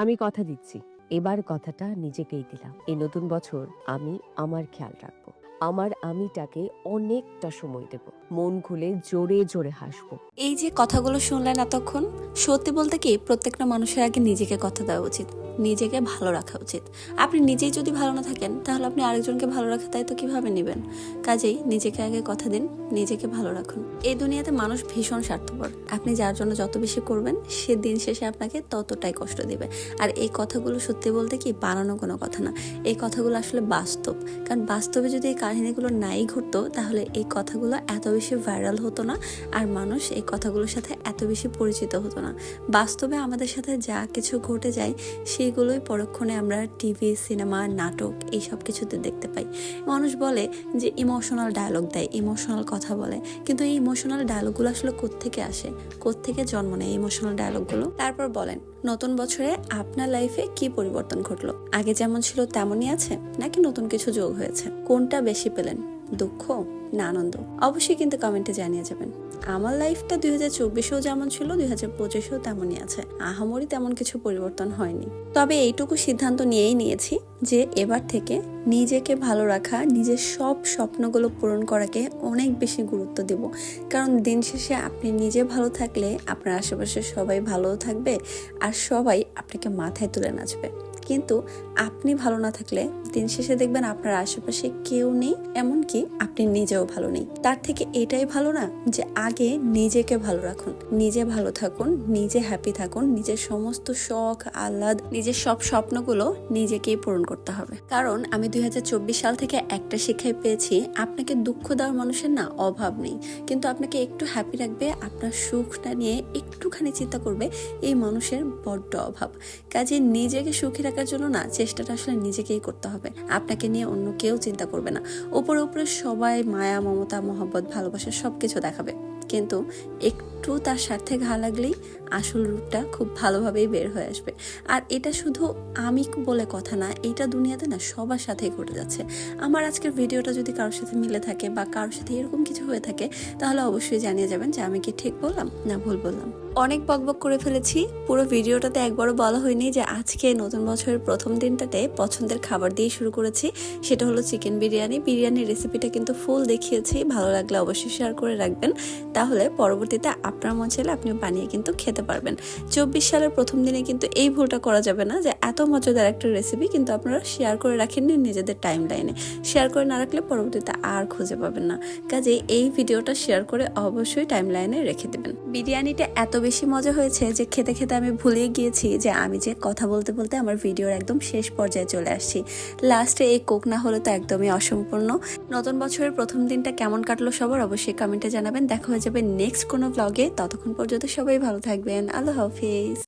আমি কথা দিচ্ছি, এবার কথাটা নিজেকেই দিলাম। এই নতুন বছর আমি আমার খেয়াল রাখবো। আমার আমিটাকে অনেকটা সময় দেব। মন খুলে জোরে জোরে হাসবো। এই যে কথাগুলো শুনলেন এতক্ষণ, সত্যি বলতে কি প্রত্যেকটা মানুষের আগে নিজেকে কথা দেওয়া উচিত, নিজেকে ভালো রাখা উচিত। আপনি নিজেই যদি ভালো না থাকেন তাহলে আপনি আরেকজনকে ভালো রাখার দায়িত্ব কিভাবে নেবেন? কাজেই নিজেকে আগে কথা দিন, নিজেকে ভালো রাখুন। এই দুনিয়াতে মানুষ ভীষণ স্বার্থপর। আপনি যার জন্য যত বেশি করবেন সে দিন শেষে আপনাকে ততটাই কষ্ট দিবে। আর এই কথাগুলো সত্যি বলতে কি বানানো কোনো কথা না, এই কথাগুলো আসলে বাস্তব। কারণ বাস্তবে যদি এই কাহিনীগুলো নাই ঘটতো তাহলে এই কথাগুলো এত বেশি ভাইরাল হতো না, আর মানুষ এই কথাগুলোর সাথে এত বেশি পরিচিত হতো না। বাস্তবে আমাদের সাথে যা কিছু ঘটে যায় সেইগুলোই পরক্ষণে আমরা টিভি, সিনেমা, নাটক এই সব কিছুতে দেখতে পাই। মানুষ বলে যে ইমোশনাল ডায়লগ দেয়, ইমোশনাল কথা বলে, কিন্তু এই ইমোশনাল ডায়লগগুলো আসলে কোত্থেকে আসে, কোত্থেকে জন্ম নেয় ইমোশনাল ডায়লগগুলো? তারপর বলেন, নতুন বছরে আপনার লাইফে কি পরিবর্তন ঘটলো? আগে যেমন ছিল তেমনই আছে, নাকি নতুন কিছু যোগ হয়েছে? কোনটা বেশি পেলেন, দুঃখ না আনন্দ? অবশ্যই কিন্তু কমেন্টে জানিয়ে যাবেন। আমার লাইফটা 2024-এও যেমন ছিল 2025-এও তেমনই আছে, আহামরি তেমন কিছু পরিবর্তন হয়নি। তবে এইটুকু সিদ্ধান্ত নিয়েই নিয়েছি যে এবার থেকে নিজেকে ভালো রাখা, নিজের সব স্বপ্নগুলো পূরণ করাকে অনেক বেশি গুরুত্ব দেব। কারণ দিন শেষে আপনি নিজে ভালো থাকলে আপনার আশেপাশে সবাই ভালো থাকবে, আর সবাই আপনাকে মাথায় তুলে নাচবে। কিন্তু আপনি ভালো না থাকলে দিন শেষে দেখবেন আপনার আশেপাশে কেউ নেই, এমনকি আপনি নিজেও ভালো নেই। তার থেকে এটাই ভালো না যে আগে নিজেকে ভালো রাখুন, নিজে ভালো থাকুন, নিজে হ্যাপি থাকুন, নিজের সমস্ত শখ আহ্লাদ, নিজের সব স্বপ্নগুলো নিজেকেই পূরণ করতে হবে। কারণ আমি 2024 সাল থেকে একটা শিক্ষাই পেয়েছি, আপনাকে দুঃখ দেওয়ার মানুষের না অভাব নেই, কিন্তু আপনাকে একটু হ্যাপি রাখবে, আপনার সুখটা নিয়ে একটুখানি চিন্তা করবে, এই মানুষের বড্ড অভাব। কাজে নিজেকে সুখী রাখার জন্য না চেষ্টাটা আসলে নিজেকেই করতে হবে। আপনাকে নিয়ে অন্য কেউ চিন্তা করবে না। উপরে উপরে সবাই মায়া, মমতা, মহব্বত, ভালোবাসা সবকিছু দেখাবে, কিন্তু একটু তার স্বার্থে ঘা লাগলেই আসল রূপটা খুব ভালোভাবেই বের হয়ে আসবে। আর এটা শুধু আমি বলে কথা না, এটা দুনিয়াতে না সবার সাথেই ঘটে যাচ্ছে। আমার আজকের ভিডিওটা যদি কারোর সাথে মিলে থাকে বা কারোর সাথে এরকম কিছু হয়ে থাকে তাহলে অবশ্যই জানিয়ে যাবেন যে আমি কি ঠিক বললাম না ভুল বললাম। অনেক বকবক করে ফেলেছি, পুরো ভিডিওটাতে একবারও বলা হয়নি যে আজকে নতুন বছরের প্রথম দিনটাতে পছন্দের খাবার দিয়ে শুরু করেছি, সেটা হলো চিকেন বিরিয়ানি। বিরিয়ানির রেসিপিটা কিন্তু ফুল দেখিয়েছি, ভালো লাগলে অবশ্যই শেয়ার করে রাখবেন, তাহলে পরবর্তীতে আপনার মন চাইলে আপনি বানিয়ে কিন্তু খেতে পারবেন। 24 সালের প্রথম দিনে কিন্তু এই ভুলটা করা যাবে না যে এত মজাদার একটা রেসিপি কিন্তু আপনারা শেয়ার করে রাখেননি নিজেদের টাইম লাইনে। শেয়ার করে না রাখলে পরবর্তীতে আর খুঁজে পাবেন না। কাজেই এই ভিডিওটা শেয়ার করে অবশ্যই টাইম লাইনে রেখে দেবেন। বিরিয়ানিটা এত বেশি মজা হয়েছে যে খেতে খেতে আমি ভুলেই গিয়েছি যে আমি যে কথা বলতে বলতে আমার ভিডিওর একদম শেষ পর্যায়ে চলে আসছি। লাস্টে এই কোক না হলে তো একদমই অসম্পূর্ণ। নতুন বছরের প্রথম দিনটা কেমন কাটলো সবার অবশ্যই কমেন্টে জানাবেন। দেখা হয়ে যাবে নেক্সট কোনো ব্লগে, ততক্ষণ পর্যন্ত সবাই ভালো থাকবেন। আল্লাহ হাফিজ।